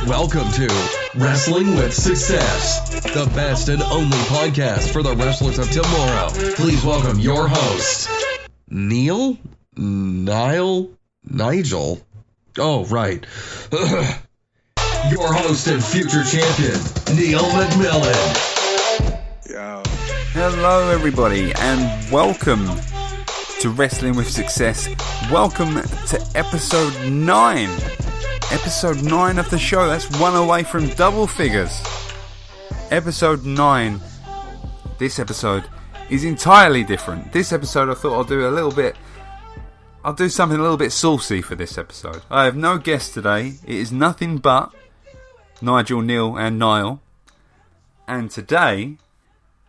Welcome to Wrestling with Success, the best and only podcast for the wrestlers of tomorrow. Please welcome your host, Nigel? Oh, right. Your host and future champion, Neil McMillan. Yo. Hello everybody and welcome to Wrestling with Success. Welcome to episode 9. Episode 9 of the show. That's one away from double figures. Episode 9. This episode is entirely different. This episode I thought I'll do something a little bit saucy for this episode. I have no guest today. It is nothing but Nigel, Neil and Niall. And today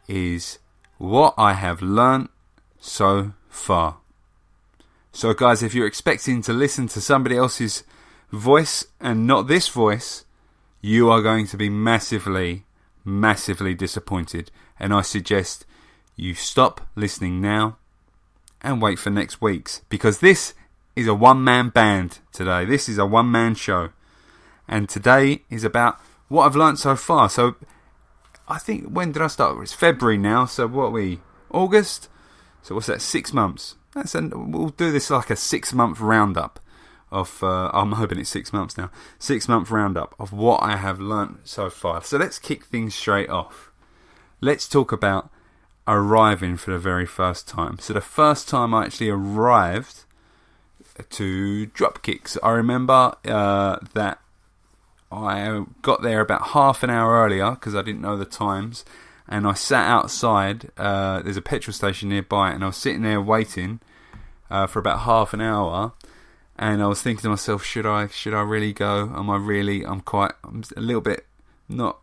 is what I have learnt so far. So guys, if you're expecting to listen to somebody else's voice and not this voice, you are going to be massively disappointed. And I suggest you stop listening now and wait for next week's, because this is a one-man band today. This is a one-man show. And today is about what I've learnt so far. So I think, when did I start? It's February now, so what are we? August? So what's that, 6 months? We'll do this like a 6-month roundup of, I'm hoping it's 6 months now, 6-month roundup of what I have learnt so far. So let's kick things straight off. Let's talk about arriving for the very first time. So the first time I actually arrived to Dropkicks, I remember that I got there about half an hour earlier because I didn't know the times, and I sat outside. There's a petrol station nearby, and I was sitting there waiting for about half an hour, and I was thinking to myself, should I really go? I'm a little bit not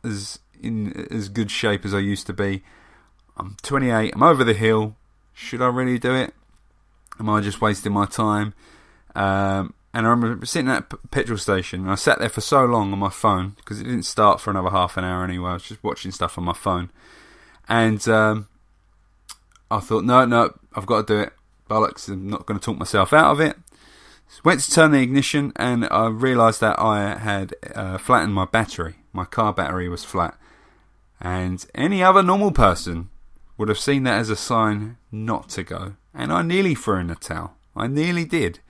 in as good shape as I used to be. I'm 28, I'm over the hill. Should I really do it? Am I just wasting my time? And I remember sitting at a petrol station, and I sat there for so long on my phone, because it didn't start for another half an hour anyway. I was just watching stuff on my phone. And I thought, no, I've got to do it. Bollocks, I'm not going to talk myself out of it. So went to turn the ignition, and I realised that I had flattened my battery. My car battery was flat. And any other normal person would have seen that as a sign not to go. And I nearly threw in the towel. I nearly did.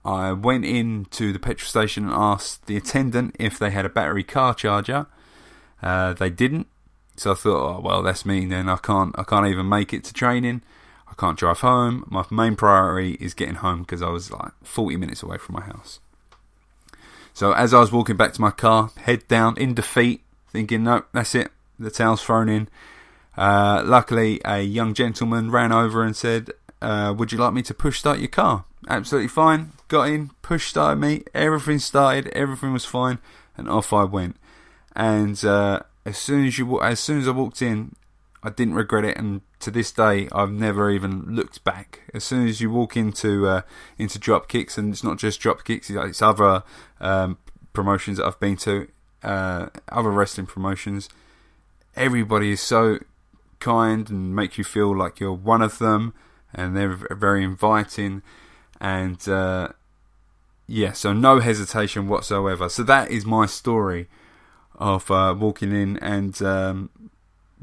I went into the petrol station and asked the attendant if they had a battery car charger. They didn't. So I thought, oh, well, that's me then. I can't even make it to training. I can't drive home. My main priority is getting home, because I was like 40 minutes away from my house. So as I was walking back to my car, head down in defeat, thinking, nope, that's it. The towel's thrown in. Luckily, a young gentleman ran over and said, would you like me to push start your car? Absolutely fine. Got in, push started me, everything started, everything was fine, and off I went. And as soon as I walked in, I didn't regret it, and to this day I've never even looked back. As soon as you walk into Dropkicks, and it's not just Dropkicks, it's other promotions that I've been to, other wrestling promotions, everybody is so kind and make you feel like you're one of them, and they're very inviting. And so no hesitation whatsoever. So that is my story of walking in, and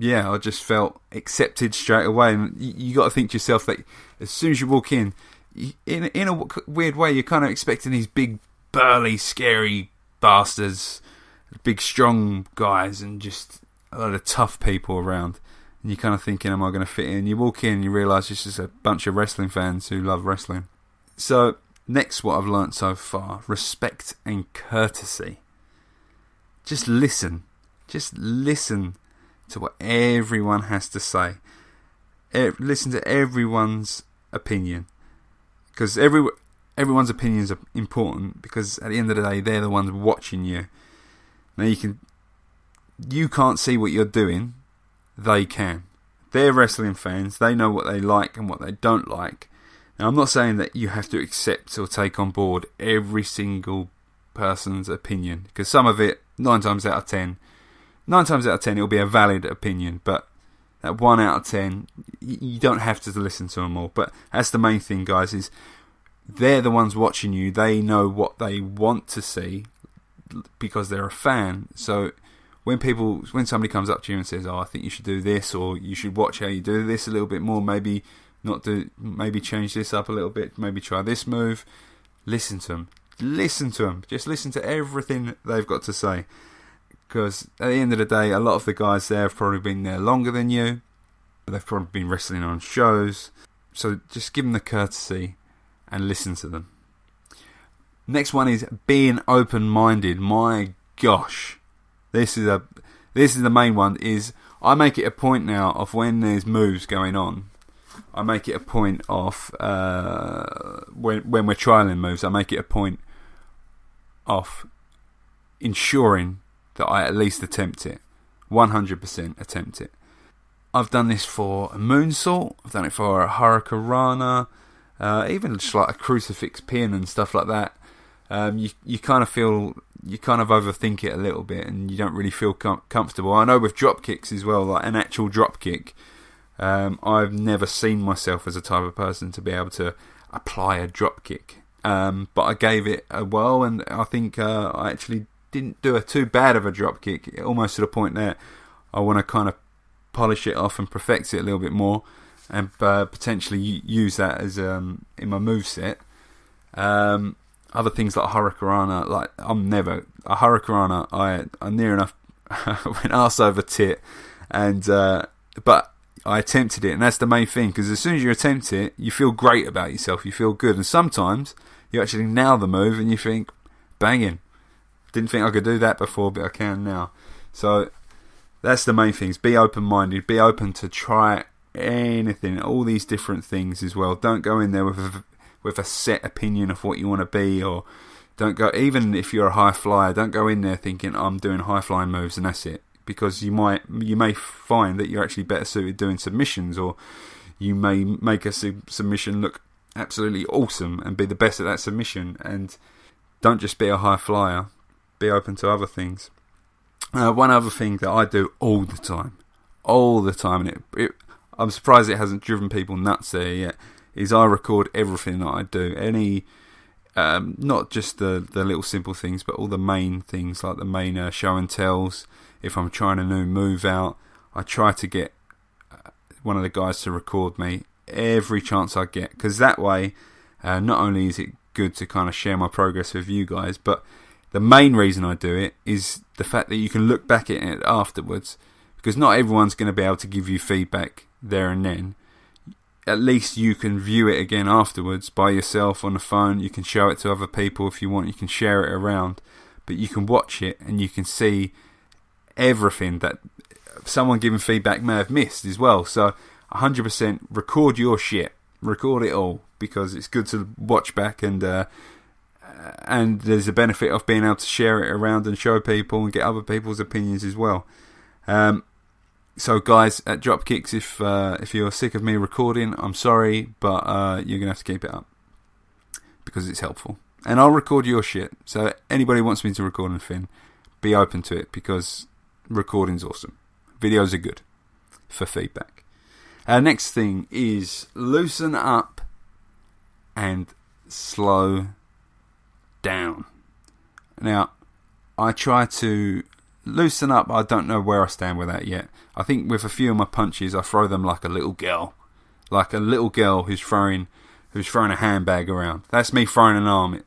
I just felt accepted straight away. And you got to think to yourself that as soon as you walk in a weird way, you're kind of expecting these big, burly, scary bastards, big, strong guys, and just a lot of tough people around. And you're kind of thinking, am I going to fit in? You walk in and you realise it's just a bunch of wrestling fans who love wrestling. So, next, what I've learnt so far, respect and courtesy. Just listen. Just listen to what everyone has to say. Listen to everyone's opinion. Because everyone's opinions are important, because at the end of the day, they're the ones watching you. Now, you can't see what you're doing. They can. They're wrestling fans. They know what they like and what they don't like. Now, I'm not saying that you have to accept or take on board every single person's opinion, because some of it, 9 times out of 10, it'll be a valid opinion, but that 1 out of 10, you don't have to listen to them all. But that's the main thing, guys, is they're the ones watching you. They know what they want to see because they're a fan. So when somebody comes up to you and says, "Oh, I think you should do this," or "You should watch how you do this a little bit more," maybe change this up a little bit, maybe try this move. Listen to them. Just listen to everything they've got to say. Because at the end of the day, a lot of the guys there have probably been there longer than you. They've probably been wrestling on shows. So just give them the courtesy and listen to them. Next one is being open-minded. My gosh, this is the main one. Is I make it a point now of when there's moves going on. I make it a point of when we're trialing moves. I make it a point of ensuring that I at least attempt it. 100% attempt it. I've done this for a moonsault. I've done it for a hurricanrana. Even just like a crucifix pin and stuff like that. You kind of overthink it a little bit and you don't really feel comfortable. I know with drop kicks as well, like an actual drop kick, I've never seen myself as a type of person to be able to apply a drop kick. But I gave it a whirl, and I think I actually didn't do too bad of a drop kick, almost to the point that I want to kind of polish it off and perfect it a little bit more, and potentially use that as in my moveset. Other things like hurricanrana, like I'm near enough went arse over tit, and but I attempted it, and that's the main thing, because as soon as you attempt it, you feel great about yourself, you feel good, and sometimes you actually nail the move and you think, banging, didn't think I could do that before, but I can now. So that's the main things. Be open-minded, be open to try anything, all these different things as well. Don't go in there with a set opinion of what you want to be, or don't go, even if you're a high flyer, don't go in there thinking I'm doing high flying moves and that's it, because you may find that you're actually better suited doing submissions, or you may make a submission look absolutely awesome and be the best at that submission. And don't just be a high flyer, be open to other things. One other thing that I do all the time, and I'm surprised it hasn't driven people nuts there yet, is I record everything that I do. Any, not just the little simple things, but all the main things, like the main show and tells. If I'm trying a new move out, I try to get one of the guys to record me every chance I get, because that way, not only is it good to kind of share my progress with you guys, but the main reason I do it is the fact that you can look back at it afterwards, because not everyone's going to be able to give you feedback there and then. At least you can view it again afterwards by yourself on the phone. You can show it to other people if you want. You can share it around, but you can watch it and you can see everything that someone giving feedback may have missed as well. So 100% record your shit. Record it all, because it's good to watch back, and there's a benefit of being able to share it around and show people and get other people's opinions as well. So guys at Dropkicks, if you're sick of me recording, I'm sorry, but you're going to have to keep it up, because it's helpful. And I'll record your shit. So anybody who wants me to record anything, be open to it, because recording's awesome. Videos are good for feedback. Next thing is loosen up and slow down. Now, I try to loosen up. I don't know where I stand with that yet. I think with a few of my punches, I throw them like a little girl who's throwing a handbag around. That's me throwing an arm.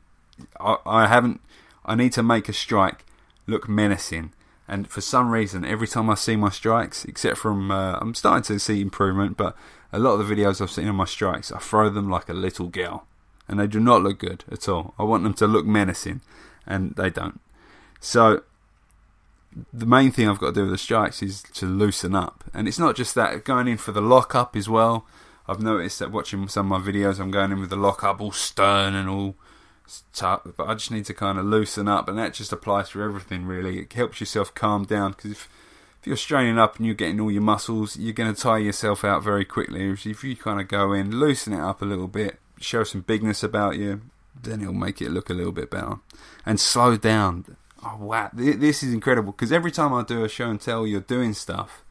I need to make a strike look menacing, and for some reason, every time I see my strikes, except from I'm starting to see improvement, but a lot of the videos I've seen of my strikes, I throw them like a little girl, and they do not look good at all. I want them to look menacing, and they don't. So the main thing I've got to do with the strikes is to loosen up. And it's not just that, going in for the lock-up as well. I've noticed that watching some of my videos, I'm going in with the lock-up all stern and all tough, but I just need to kind of loosen up, and that just applies for everything really. It helps yourself calm down, because if you're straining up and you're getting all your muscles, you're going to tire yourself out very quickly. If you kind of go in, loosen it up a little bit, show some bigness about you, then it'll make it look a little bit better. And slow down. Oh wow, this is incredible, because every time I do a show and tell, you're doing stuff,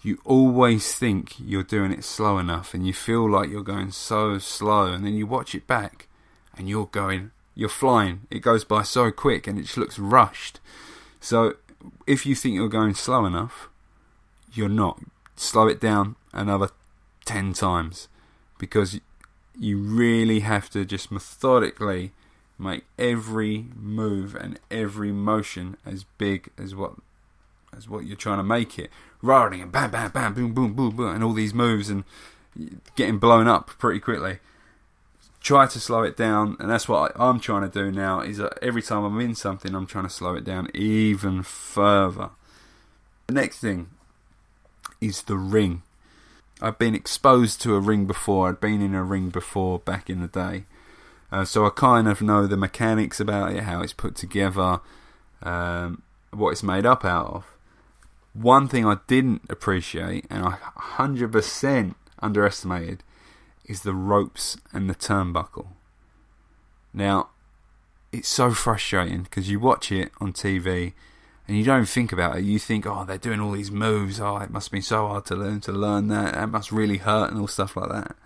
you always think you're doing it slow enough, and you feel like you're going so slow, and then you watch it back and you're flying. It goes by so quick and it just looks rushed. So if you think you're going slow enough, you're not. Slow it down another 10 times, because you really have to just methodically make every move and every motion as big as what you're trying to make it, rather than bam, bam, bam, boom, boom, boom, boom, and all these moves and getting blown up pretty quickly. Try to slow it down, and that's what I'm trying to do now, is that every time I'm in something, I'm trying to slow it down even further. The next thing is the ring. I've been exposed to a ring before. I'd been in a ring before back in the day. So I kind of know the mechanics about it, how it's put together, what it's made up out of. One thing I didn't appreciate, and I 100% underestimated, is the ropes and the turnbuckle. Now, it's so frustrating because you watch it on TV and you don't think about it. You think, oh, they're doing all these moves. Oh, it must have been so hard to learn that. That must really hurt and all stuff like that.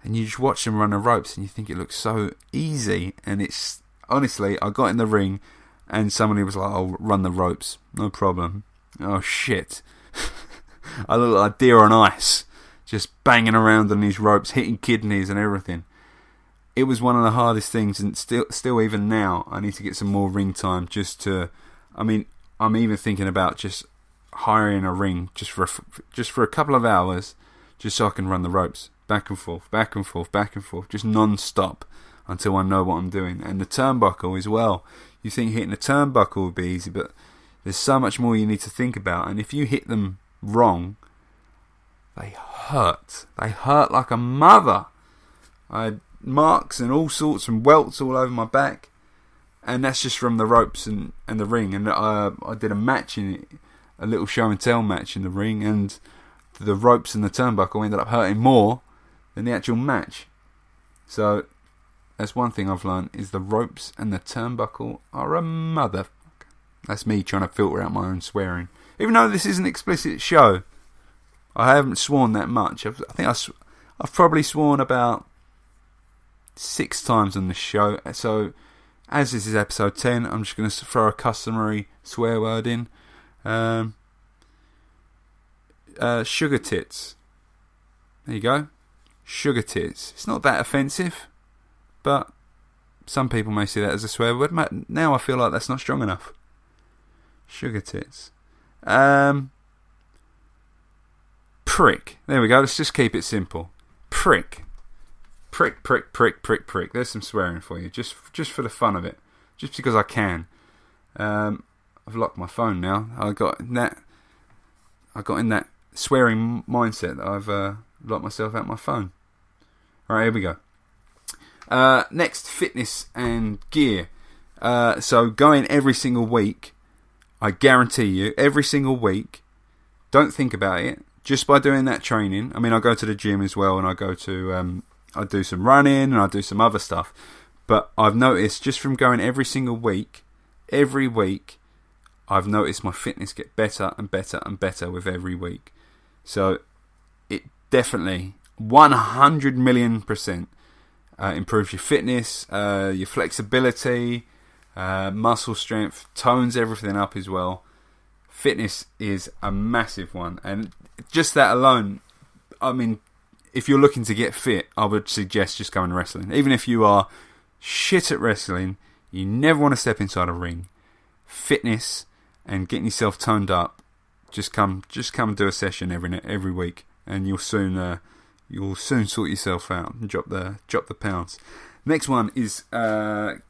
And you just watch them run the ropes and you think it looks so easy. And it's, honestly, I got in the ring and somebody was like, oh, run the ropes. No problem. Oh, shit. I look like a deer on ice, just banging around on these ropes, hitting kidneys and everything. It was one of the hardest things, and still even now, I need to get some more ring time just to... I mean, I'm even thinking about just hiring a ring just for a couple of hours, just so I can run the ropes back and forth, back and forth, back and forth, just non-stop until I know what I'm doing. And the turnbuckle as well. You think hitting the turnbuckle would be easy, but there's so much more you need to think about. And if you hit them wrong, they hurt. They hurt like a mother. I had marks and all sorts and welts all over my back. And that's just from the ropes and the ring. And I did a match in it, a little show and tell match in the ring, and the ropes and the turnbuckle ended up hurting more than the actual match. So that's one thing I've learned, is the ropes and the turnbuckle are a mother. That's me trying to filter out my own swearing. Even though this is an explicit show, I haven't sworn that much. I think I've probably sworn about 6 times on this show. So as this is episode 10, I'm just going to throw a customary swear word in. Sugar tits. There you go. Sugar tits. It's not that offensive, but some people may see that as a swear word. Now I feel like that's not strong enough. Sugar tits. Prick. There we go. Let's just keep it simple. Prick. Prick, prick, prick, prick, prick. There's some swearing for you, just for the fun of it, just because I can. I've locked my phone now. I got in that swearing mindset that I've locked myself out my phone. All right, here we go. Next, fitness and gear. So going every single week, I guarantee you, every single week, don't think about it. Just by doing that training, I mean, I go to the gym as well, and I go to I do some running and I do some other stuff. But I've noticed, just from going every single week, every week, I've noticed my fitness get better and better and better with every week. So it definitely 100,000,000% improves your fitness, your flexibility, muscle strength, tones everything up as well. Fitness is a massive one, and just that alone, I mean, if you're looking to get fit, I would suggest just going wrestling. Even if you are shit at wrestling, you never want to step inside a ring. Fitness and getting yourself toned up, just come and do a session every week, and you'll soon sort yourself out and drop the pounds. Next one is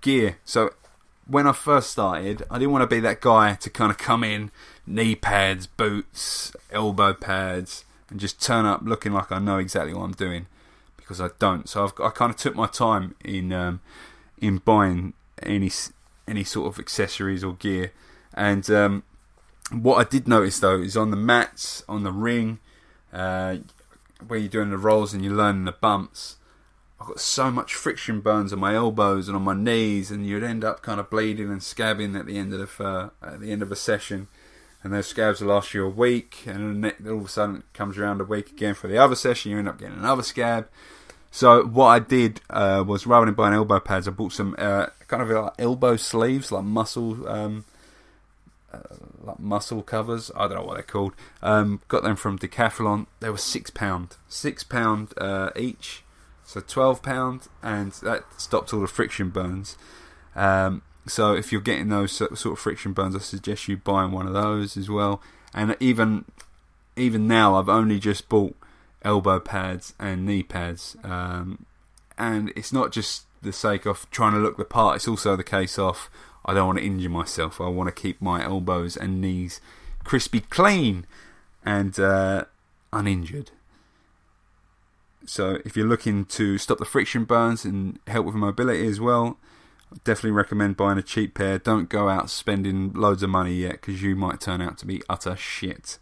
gear. So when I first started, I didn't want to be that guy to kind of come in, knee pads, boots, elbow pads, and just turn up looking like I know exactly what I'm doing, because I don't. So I kind of took my time in buying any sort of accessories or gear. And what I did notice though is on the mats, on the ring, where you're doing the rolls and you're learning the bumps, I've got so much friction burns on my elbows and on my knees, and you'd end up kind of bleeding and scabbing at the end of a session. And those scabs will last you a week, and then all of a sudden it comes around a week again for the other session, you end up getting another scab. So what I did was, rather than buying elbow pads, I bought some kind of like elbow sleeves, like muscle covers. I don't know what they're called. Got them from Decathlon. They were £6, £6 each, so £12, and that stopped all the friction burns. So if you're getting those sort of friction burns, I suggest you buying one of those as well. And even now, I've only just bought elbow pads and knee pads, and it's not just the sake of trying to look the part, it's also the case of I don't want to injure myself. I want to keep my elbows and knees crispy clean and uninjured. So if you're looking to stop the friction burns and help with mobility as well, I definitely recommend buying a cheap pair. Don't go out spending loads of money yet, because you might turn out to be utter shit.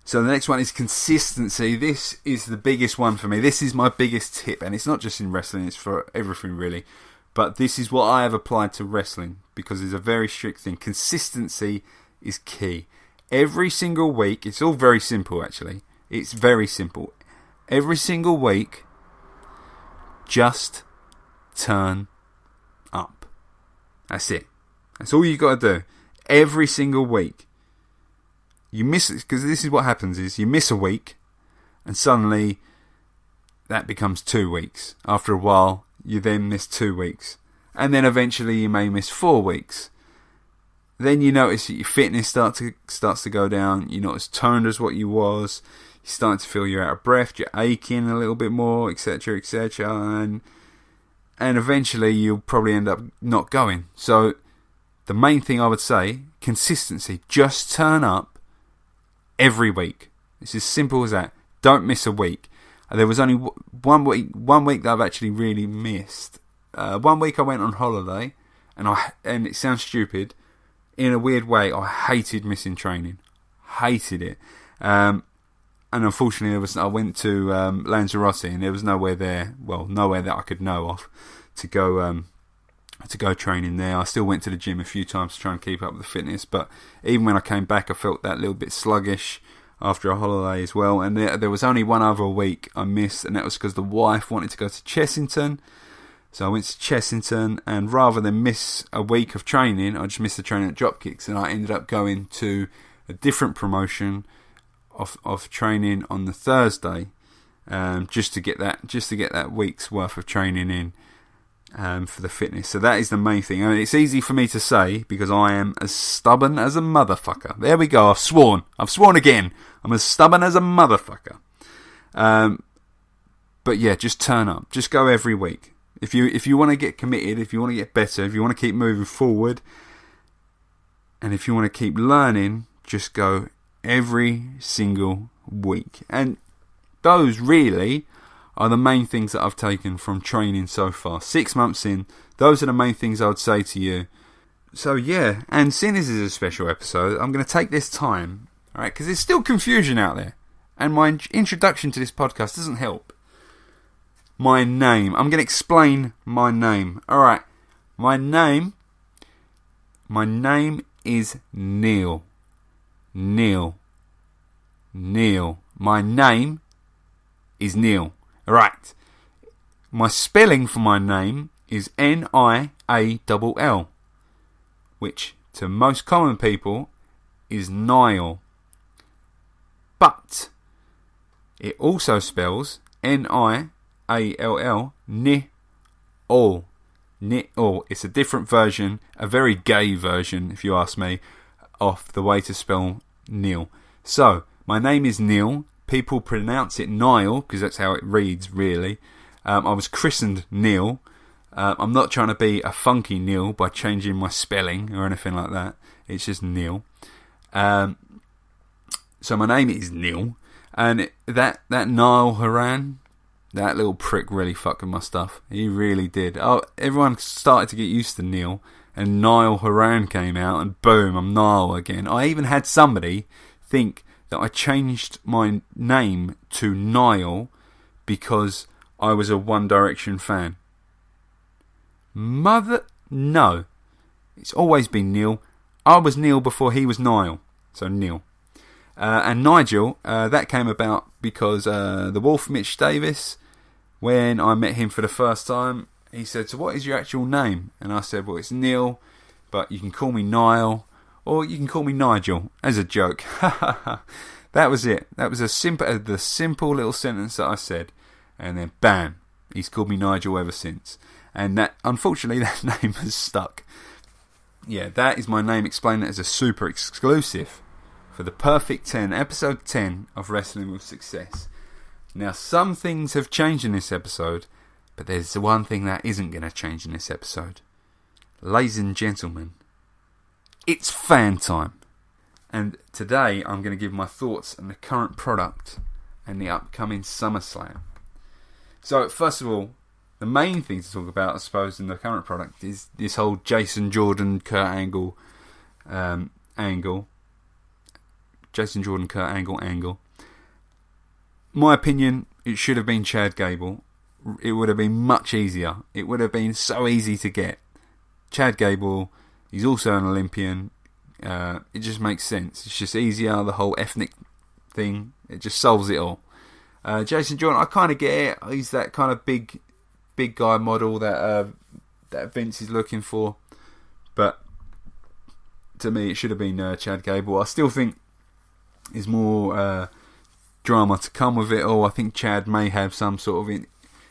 So the next one is consistency. This is the biggest one for me. This is my biggest tip, and it's not just in wrestling, it's for everything really. But this is what I have applied to wrestling, because it's a very strict thing. Consistency is key. Every single week, it's all very simple actually. It's very simple. Every single week, just turn up. That's it. That's all you got to do. Every single week. You miss it, because this is what happens, is you miss a week and suddenly that becomes 2 weeks. After a while, you then miss 2 weeks, and then eventually you may miss 4 weeks. Then you notice that your fitness starts to go down. You're not as toned as what you was. You're starting to feel you're out of breath. You're aching a little bit more, etc., etc., and eventually you'll probably end up not going. So the main thing I would say, consistency. Just turn up every week. It's as simple as that. Don't miss a week. There was only one week that I've actually really missed. 1 week I went on holiday, and it sounds stupid, in a weird way, I hated missing training. Hated it. And unfortunately, I went to Lanzarote, and there was nowhere there. Well, nowhere that I could know of to go training there. I still went to the gym a few times to try and keep up with the fitness, but even when I came back, I felt that little bit sluggish after a holiday as well. And there was only one other week I missed, and that was because the wife wanted to go to Chessington. So I went to Chessington, and rather than miss a week of training, I just missed the training at Dropkicks, and I ended up going to a different promotion of training on the Thursday, just to get that week's worth of training in. For the fitness. So that is the main thing. I mean, it's easy for me to say because I am as stubborn as a motherfucker. There we go. I've sworn again. I'm as stubborn as a motherfucker. But yeah, just turn up. Just go every week. If you want to get committed, if you want to get better, if you want to keep moving forward, and if you want to keep learning, just go every single week. And those really are the main things that I've taken from training so far. 6 months in, those are the main things I would say to you. So yeah, and seeing this is a special episode, I'm going to take this time, alright, because there's still confusion out there, and my introduction to this podcast doesn't help. My name. I'm going to explain my name. Alright, my name is Neil. Neil. My name is Neil. Right, my spelling for my name is Niall, which to most common people is Niall. But it also spells Niall, Niall. It's a different version, a very gay version, if you ask me, of the way to spell Neil. So, my name is Neil. People pronounce it Niall, because that's how it reads, really. I was christened Neil. I'm not trying to be a funky Neil by changing my spelling or anything like that. It's just Neil. So my name is Neil. And that Niall Horan, that little prick really fucked with my stuff. He really did. Oh, everyone started to get used to Neil. And Niall Horan came out, and boom, I'm Niall again. I even had somebody think that I changed my name to Niall because I was a One Direction fan. No. It's always been Neil. I was Neil before he was Niall. So Neil. And Nigel, that came about because the Wolf Mitch Davis when I met him for the first time, he said, "So what is your actual name?" And I said, "Well, it's Neil, but you can call me Niall, or you can call me Nigel," as a joke. That was it. That was the simple little sentence that I said. And then, bam, he's called me Nigel ever since. And that, unfortunately, that name has stuck. Yeah, that is my name. Explain it as a super exclusive for the Perfect 10, episode 10 of Wrestling with Success. Now, some things have changed in this episode, but there's the one thing that isn't going to change in this episode. Ladies and gentlemen, it's fan time. And today I'm going to give my thoughts on the current product and the upcoming SummerSlam. So, first of all, the main thing to talk about, I suppose, in the current product is this whole Jason Jordan, Kurt Angle angle. Jason Jordan, Kurt Angle angle. My opinion, it should have been Chad Gable. It would have been much easier. It would have been so easy to get. Chad Gable, he's also an Olympian. It just makes sense. It's just easier, the whole ethnic thing. It just solves it all. Jason Jordan, I kind of get it. He's that kind of big guy model that Vince is looking for. But to me, it should have been Chad Gable. I still think there's more drama to come with it all. I think Chad may have some sort of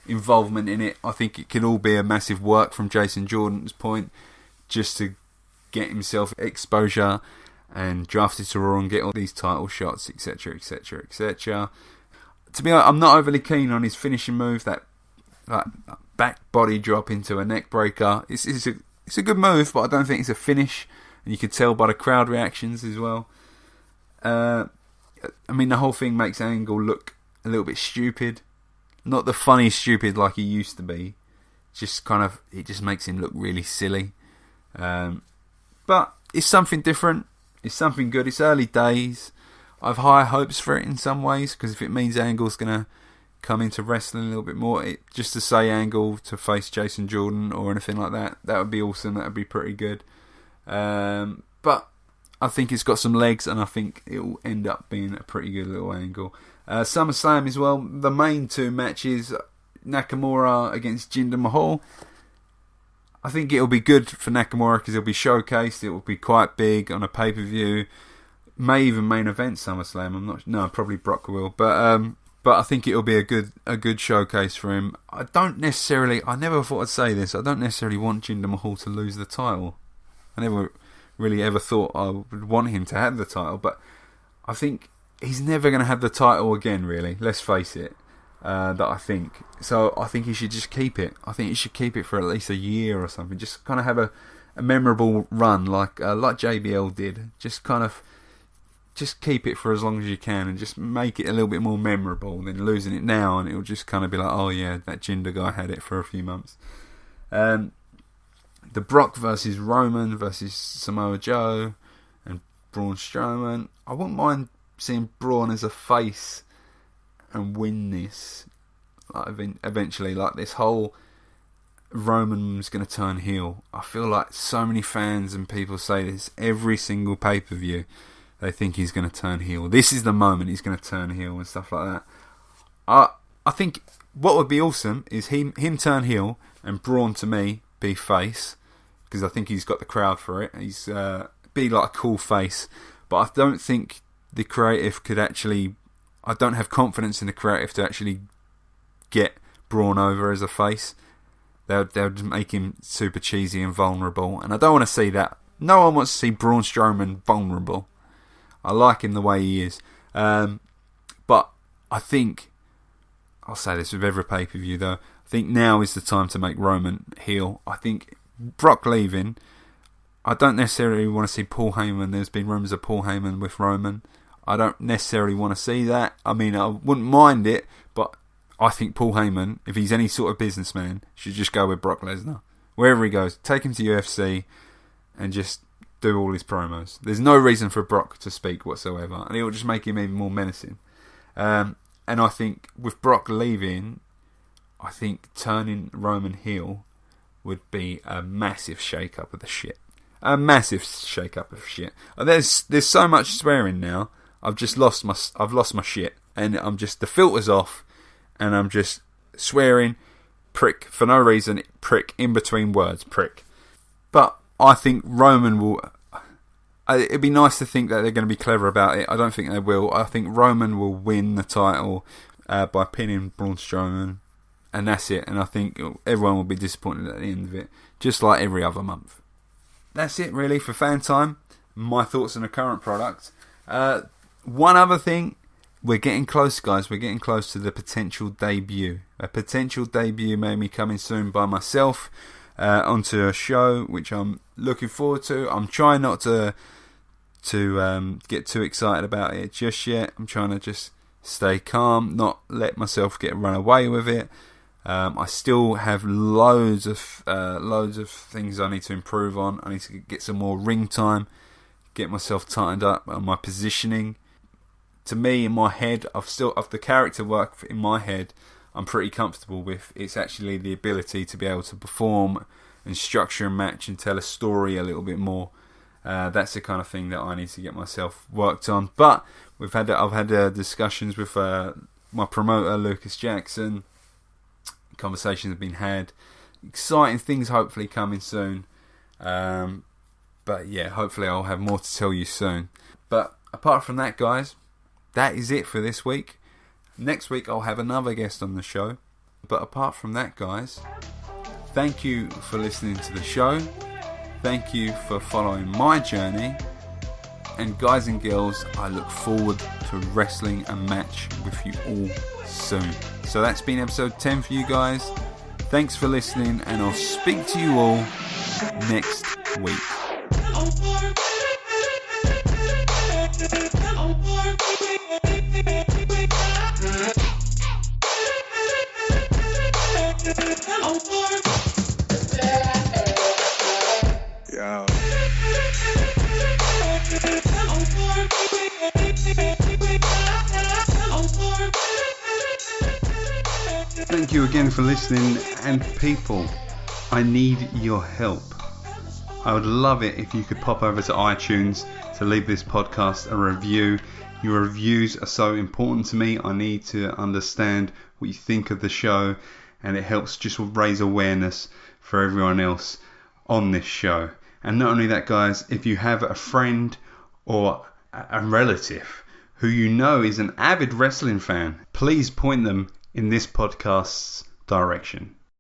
involvement in it. I think it could all be a massive work from Jason Jordan's point, just to get himself exposure and drafted to Raw and get all these title shots, etc, etc, etc. To be honest, I'm not overly keen on his finishing move, that back body drop into a neck breaker. It's a good move, but I don't think it's a finish, and you could tell by the crowd reactions as well. I mean, the whole thing makes Angle look a little bit stupid. Not the funny stupid like he used to be. Just kind of, it just makes him look really silly. But it's something different. It's something good. It's early days. I have high hopes for it in some ways, because if it means Angle's going to come into wrestling a little bit more, just to say Angle to face Jason Jordan or anything like that, that would be awesome. That would be pretty good. But I think it's got some legs, and I think it will end up being a pretty good little angle. SummerSlam as well. The main two matches, Nakamura against Jinder Mahal. I think it'll be good for Nakamura because it'll be showcased. It will be quite big on a pay-per-view. May even main event SummerSlam. I'm not. No, probably Brock will. But I think it'll be a good showcase for him. I never thought I'd say this. I don't necessarily want Jinder Mahal to lose the title. I never really ever thought I would want him to have the title, but I think he's never going to have the title again, really. Let's face it. I think he should just keep it. I think he should keep it for at least a year or something. Just kind of have a memorable run like JBL did. Just keep it for as long as you can and just make it a little bit more memorable than losing it now, and it'll just kind of be like, oh yeah, that Jinder guy had it for a few months. The Brock versus Roman versus Samoa Joe and Braun Strowman. I wouldn't mind seeing Braun as a face and win this. Eventually, like this whole Roman's going to turn heel. I feel like so many fans and people say this every single pay-per-view. They think he's going to turn heel. This is the moment he's going to turn heel and stuff like that. I think what would be awesome is him turn heel and Braun, to me, be face, because I think he's got the crowd for it. He's be like a cool face, but I don't think the creative could actually. I don't have confidence in the creative to actually get Braun over as a face. They'll just make him super cheesy and vulnerable, and I don't want to see that. No one wants to see Braun Strowman vulnerable. I like him the way he is, but I think I'll say this with every pay-per-view though. I think now is the time to make Roman heel. I think Brock leaving, I don't necessarily want to see Paul Heyman. There's been rumours of Paul Heyman with Roman. I don't necessarily want to see that. I mean, I wouldn't mind it, but I think Paul Heyman, if he's any sort of businessman, should just go with Brock Lesnar. Wherever he goes, take him to UFC and just do all his promos. There's no reason for Brock to speak whatsoever, and it will just make him even more menacing. And I think with Brock leaving, I think turning Roman heel would be a massive shake-up of the shit. A massive shake-up of shit. There's so much swearing now. I've lost my shit, and the filter's off, and I'm just swearing, prick, for no reason, prick, in between words, prick. But I think Roman will... It'd be nice to think that they're going to be clever about it. I don't think they will. I think Roman will win the title by pinning Braun Strowman, and that's it. And I think everyone will be disappointed at the end of it, just like every other month. That's it really for fan time. My thoughts on the current product. One other thing, we're getting close, guys. We're getting close to the potential debut. A potential debut may be coming soon by myself onto a show, which I'm looking forward to. I'm trying not to get too excited about it just yet. I'm trying to just stay calm, not let myself get run away with it. I still have loads of things I need to improve on. I need to get some more ring time, get myself tightened up on my positioning. To me, in my head, of the character work in my head, I'm pretty comfortable with. It's actually the ability to be able to perform and structure a match and tell a story a little bit more. That's the kind of thing that I need to get myself worked on. But I've had discussions with my promoter, Lucas Jackson. Conversations have been had. Exciting things hopefully coming soon. But yeah, hopefully I'll have more to tell you soon. But apart from that, guys, that is it for this week. Next week I'll have another guest on the show. But apart from that, guys, thank you for listening to the show. Thank you for following my journey. And guys and girls, I look forward to wrestling a match with you all soon. So that's been episode 10 for you guys. Thanks for listening, and I'll speak to you all next week. Yo. Thank you again for listening, and people, I need your help. I would love it if you could pop over to iTunes to leave this podcast a review. Your reviews are so important to me. I need to understand what you think of the show, and it helps just raise awareness for everyone else on this show. And not only that, guys, if you have a friend or a relative who you know is an avid wrestling fan, please point them in this podcast's direction.